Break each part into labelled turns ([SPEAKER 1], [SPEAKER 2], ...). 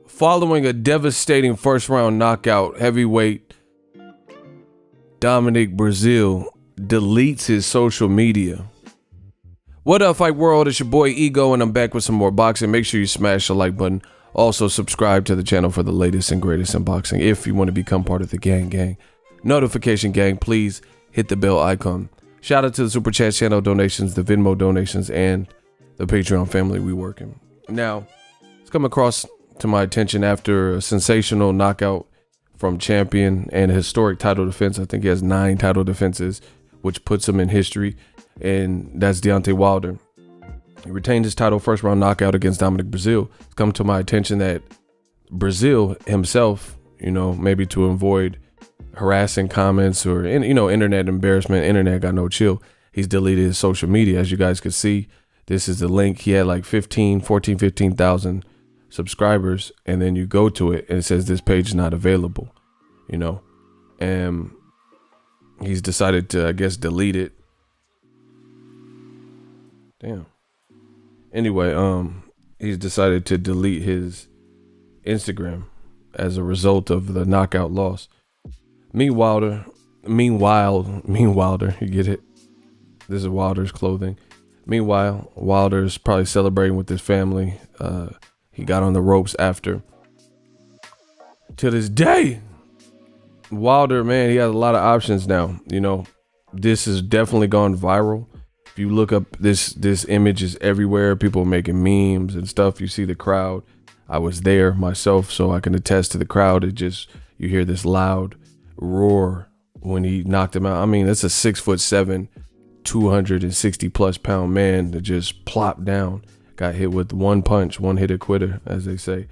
[SPEAKER 1] Following a devastating first-round knockout, heavyweight Dominic Breazeale deletes his social media. What up, Fight World? It's your boy Ego, and I'm back with some more boxing. Make sure you smash the like button. Also, subscribe to the channel for the latest and greatest in boxing. If you want to become part of the gang, notification gang, please hit the bell icon. Shout out to the Super Chat channel donations, the Venmo donations, and the Patreon family we working. Now, it's come across to my attention after a sensational knockout from champion and a historic title defense. I think he has 9 title defenses, which puts him in history, and that's Deontay Wilder. He retained his title first round knockout against Dominic Breazeale. It's come to my attention that Breazeale himself, maybe to avoid harassing comments or, internet embarrassment, internet got no chill, he's deleted his social media. As you guys could see, this is the link. He had like 15,000 subscribers, and then you go to it and it says this page is not available, and he's decided to, I guess, delete it. Damn. Anyway, he's decided to delete his Instagram as a result of the knockout loss. Meanwhile, you get it? This is Wilder's clothing. Meanwhile, Wilder's probably celebrating with his family. He got on the ropes after. To this day, Wilder, man, he has a lot of options now. This has definitely gone viral. If you look up, this image is everywhere. People are making memes and stuff. You see the crowd. I was there myself, so I can attest to the crowd. You hear this loud roar when he knocked him out. I mean, it's a 6'7", 260 plus pound man that just plopped down. Got hit with one punch, one hitter quitter, as they say.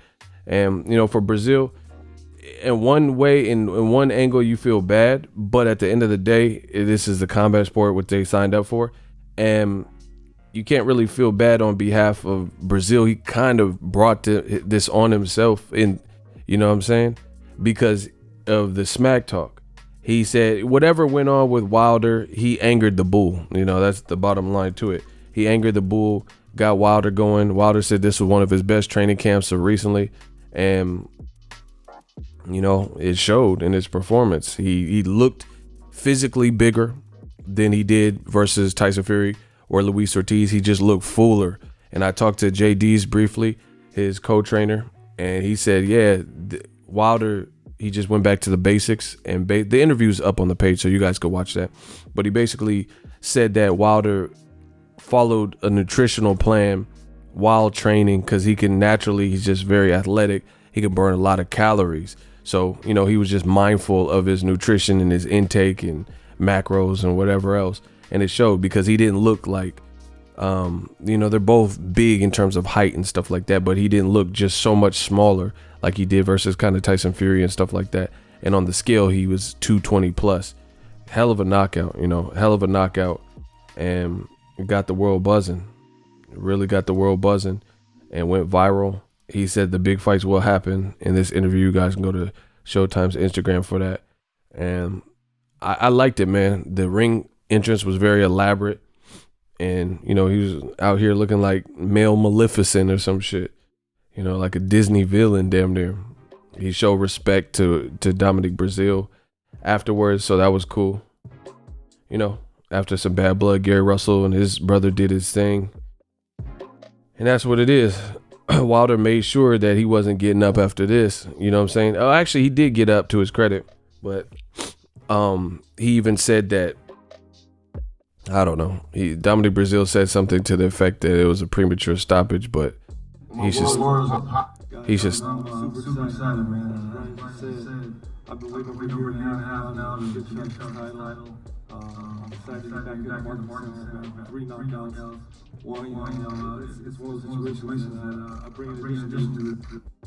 [SPEAKER 1] And, for Breazeale, in one way, in one angle, you feel bad. But at the end of the day, this is the combat sport, what they signed up for. And you can't really feel bad on behalf of Breazeale. He kind of brought this on himself, you know what I'm saying? Because of the smack talk. He said whatever went on with Wilder, he angered the bull. That's the bottom line to it. He angered the bull, got Wilder going. Wilder said this was one of his best training camps recently, and it showed in his performance. He looked physically bigger than he did versus Tyson Fury or Luis Ortiz. He just looked fuller. And I talked to JD's briefly, his co-trainer, and he said, Wilder, he just went back to the basics, and the interview's up on the page, so you guys could watch that. But he basically said that Wilder followed a nutritional plan while training because he's just very athletic. He can burn a lot of calories. So, he was just mindful of his nutrition and his intake and macros and whatever else. And it showed because he didn't look like, they're both big in terms of height and stuff like that, but he didn't look just so much smaller like he did versus kind of Tyson Fury and stuff like that. And on the scale, he was 220 plus. Hell of a knockout, and it got the world buzzing. It really got the world buzzing and went viral. He said the big fights will happen. In this interview, you guys can go to Showtime's Instagram for that. And I liked it, man. The ring entrance was very elaborate. And, he was out here looking like male Maleficent or some shit. Like a Disney villain damn near. He showed respect to Dominic Breazeale afterwards, so that was cool. After some bad blood, Gary Russell and his brother did his thing. And that's what it is. Wilder made sure that he wasn't getting up after this. You know what I'm saying? Oh, actually, he did get up, to his credit. But he even said that, I don't know. Dominic Breazeale said something to the effect that it was a premature stoppage, but he's just
[SPEAKER 2] super excited, man. I've been waiting for a year and a half now to get the title. I'm excited to get back in the market center. 3 knockouts. It's one of those situations that I bring in addition to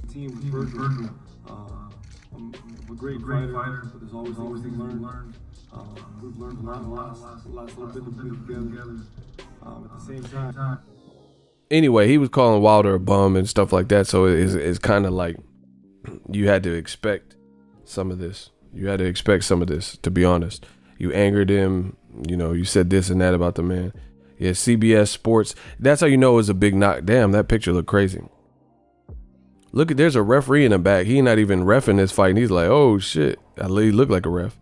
[SPEAKER 2] the team with Virgil. I'm a great fighter, but there's always things to learn. We've learned a lot, so we've been together. At the same time.
[SPEAKER 1] Anyway, he was calling Wilder a bum and stuff like that, so it's kind of like you had to expect some of this. You had to expect some of this, to be honest. You angered him. You said this and that about the man. Yeah, CBS Sports. That's how you know it was a big knock. Damn, that picture looked crazy. Look, there's a referee in the back. He not even reffing this fight. And he's like, oh, shit. He looked like a ref.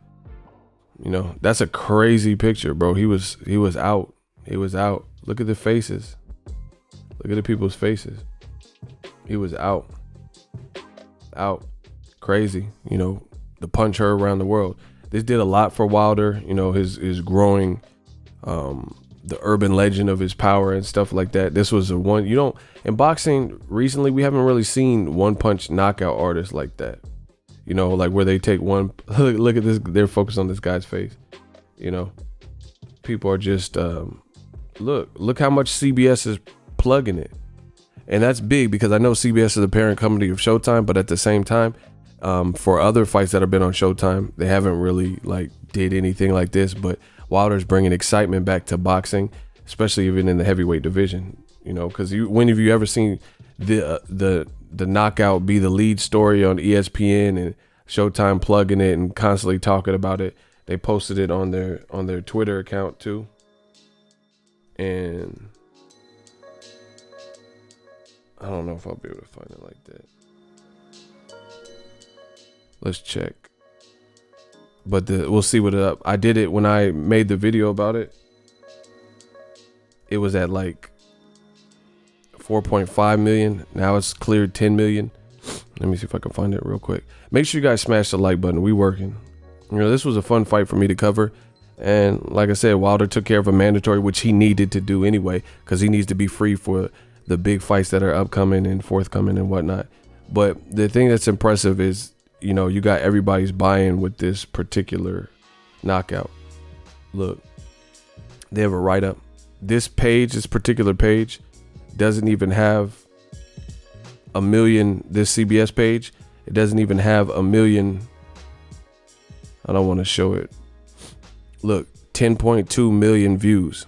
[SPEAKER 1] That's a crazy picture, bro. He was out. He was out. Look at the faces. Look at the people's faces. He was out. Out. Crazy. The punch heard around the world. This did a lot for Wilder. His growing, the urban legend of his power and stuff like that. This was a one. In boxing recently, we haven't really seen one punch knockout artists like that. Like where they take one. Look at this. They're focused on this guy's face. People are just look how much CBS is plugging it, and that's big because I know CBS is the parent company of Showtime, but at the same time, for other fights that have been on Showtime, they haven't really did anything like this. But Wilder's bringing excitement back to boxing, especially even in the heavyweight division. Because when have you ever seen the knockout be the lead story on ESPN and Showtime plugging it and constantly talking about it? They posted it on their Twitter account too. And I don't know if I'll be able to find it like that. Let's check. But we'll see what it up. I did it when I made the video about it. It was at 4.5 million. Now it's cleared 10 million. Let me see if I can find it real quick. Make sure you guys smash the like button. We working. This was a fun fight for me to cover. And like I said, Wilder took care of a mandatory, which he needed to do anyway, because he needs to be free for the big fights that are upcoming and forthcoming and whatnot. But the thing that's impressive is, you got everybody's buy-in with this particular knockout. Look, they have a write-up. This particular page, doesn't even have a million. This CBS page, it doesn't even have a million. I don't want to show it. Look, 10.2 million views.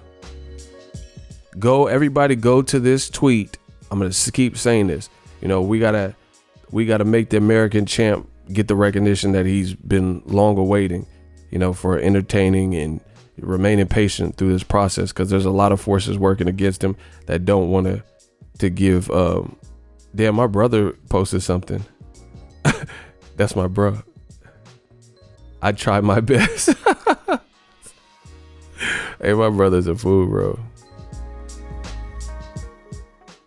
[SPEAKER 1] Everybody go to this tweet. I'm going to keep saying this. We got to make the American champ get the recognition that he's been long awaiting, for entertaining and remaining patient through this process, because there's a lot of forces working against him that don't want to give. Damn, my brother posted something. That's my bro. I tried my best. Hey, my brother's a fool, bro.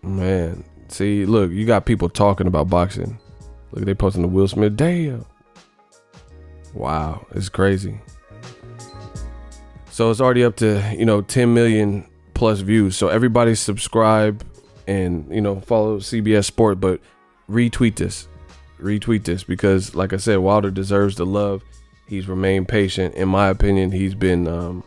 [SPEAKER 1] Man, see, look, you got people talking about boxing. Look, they posting the Will Smith. Damn. Wow, it's crazy. So it's already up to 10 million plus views. So everybody subscribe and follow CBS Sport, but retweet this because, like I said, Wilder deserves the love. He's remained patient. In my opinion, he's been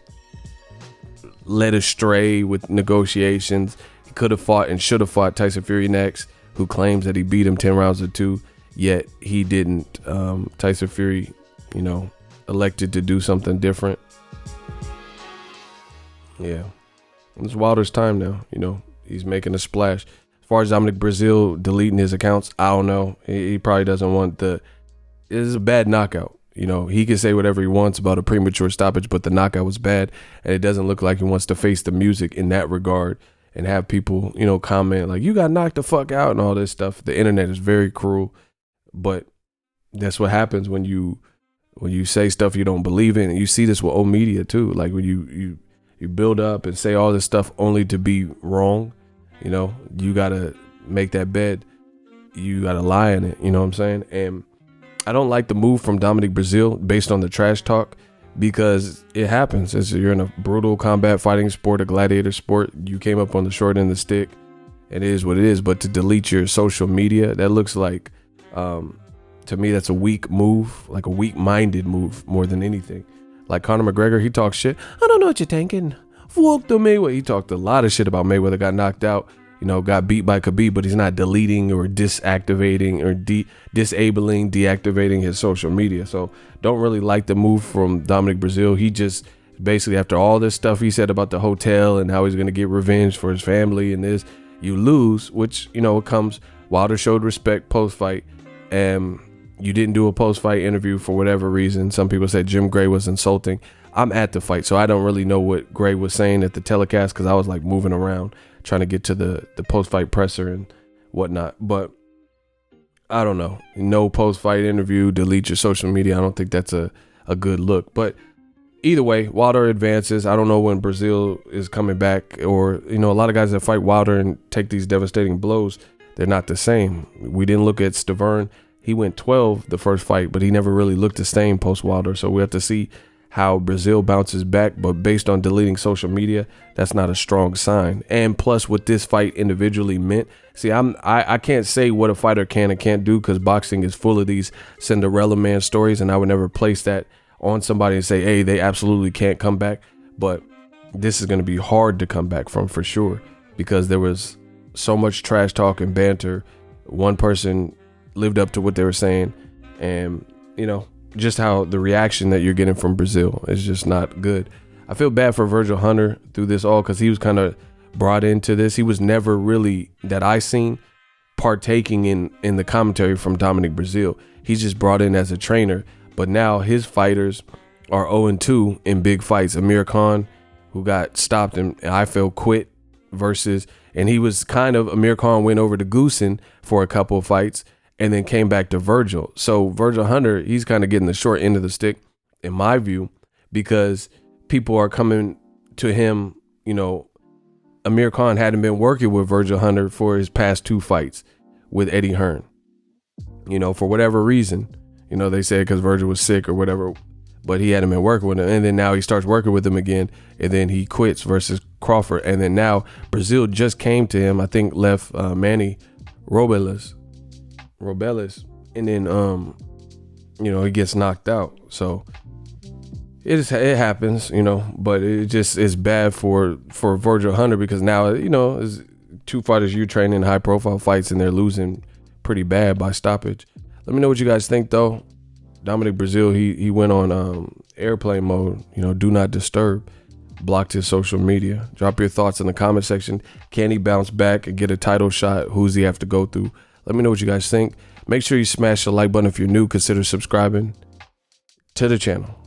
[SPEAKER 1] led astray with negotiations. He could have fought and should have fought Tyson Fury next, who claims that he beat him 10 rounds to 2, yet he didn't. Tyson Fury, elected to do something different. Yeah, it's Wilder's time now. He's making a splash. As far as Dominic Breazeale deleting his accounts, I don't know. He probably doesn't want it is a bad knockout. He can say whatever he wants about a premature stoppage, but the knockout was bad, and it doesn't look like he wants to face the music in that regard and have people, comment like, you got knocked the fuck out and all this stuff. The internet is very cruel, but that's what happens when you say stuff you don't believe in. And you see this with old media too. Like when you build up and say all this stuff only to be wrong, you gotta make that bed. You gotta lie in it. You know what I'm saying? And I don't like the move from Dominic Breazeale based on the trash talk, because it happens. You're in a brutal combat fighting sport, a gladiator sport. You came up on the short end of the stick. It is what it is. But to delete your social media, that looks like, to me, that's a weak move, like a weak-minded move more than anything. Like Conor McGregor, he talks shit. I don't know what you're thinking. Fuck the Mayweather. He talked a lot of shit about Mayweather, got knocked out, got beat by Khabib, but he's not deleting or disactivating or disabling, deactivating his social media. So don't really like the move from Dominic Breazeale. He just basically, after all this stuff he said about the hotel and how he's going to get revenge for his family and this, you lose, which, it comes. Wilder showed respect post-fight, and you didn't do a post-fight interview for whatever reason. Some people said Jim Gray was insulting. I'm at the fight, so I don't really know what Gray was saying at the telecast because I was like moving around trying to get to the post-fight presser and whatnot. But I don't know. No post-fight interview, delete your social media. I don't think that's a good look. But either way, Wilder advances. I don't know when Breazeale is coming back, or, you know, a lot of guys that fight Wilder and take these devastating blows, they're not the same. We didn't look at Stavern. He went 12 the first fight, but he never really looked the same post-Wilder. So we have to see how Breazeale bounces back. But based on deleting social media, that's not a strong sign. And plus, what this fight individually meant. See, I can't say what a fighter can and can't do because boxing is full of these Cinderella man stories, and I would never place that on somebody and say, hey, they absolutely can't come back. But this is going to be hard to come back from for sure, because there was so much trash talk and banter. One person lived up to what they were saying, and, you know, just how the reaction that you're getting from Breazeale is just not good. I feel bad for Virgil Hunter through this all because he was kind of brought into this. He was never really, that I seen, partaking in the commentary from Dominic Breazeale. He's just brought in as a trainer, but now his fighters are 0-2 in big fights. Amir Khan, who got stopped and I feel quit, versus, and he was kind of, Amir Khan went over to Goosen for a couple of fights and then came back to Virgil. So Virgil Hunter, he's kind of getting the short end of the stick, in my view, because people are coming to him. You know, Amir Khan hadn't been working with Virgil Hunter for his past 2 fights with Eddie Hearn. You know, for whatever reason, you know, they said because Virgil was sick or whatever, but he hadn't been working with him. And then now he starts working with him again, and then he quits versus Crawford. And then now Breazeale just came to him, I think left Manny Robeles, and then you know, he gets knocked out. So it happens, you know, but it just is bad for Virgil Hunter, because now, you know, it's 2 fighters you train in high profile fights and they're losing pretty bad by stoppage. Let me know what you guys think though. Dominic Breazeale, he went on airplane mode, you know, do not disturb, blocked his social media. Drop your thoughts in the comment section. Can he bounce back and get a title shot? Who's he have to go through? Let me know what you guys think. Make sure you smash the like button if you're new. Consider subscribing to the channel.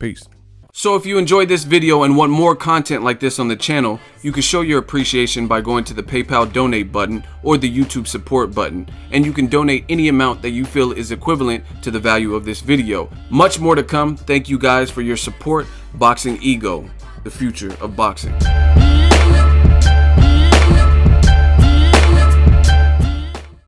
[SPEAKER 1] Peace. So if you enjoyed this video and want more content like this on the channel, you can show your appreciation by going to the PayPal donate button or the YouTube support button, and you can donate any amount that you feel is equivalent to the value of this video. Much more to come. Thank you guys for your support. Boxing Ego, the future of boxing.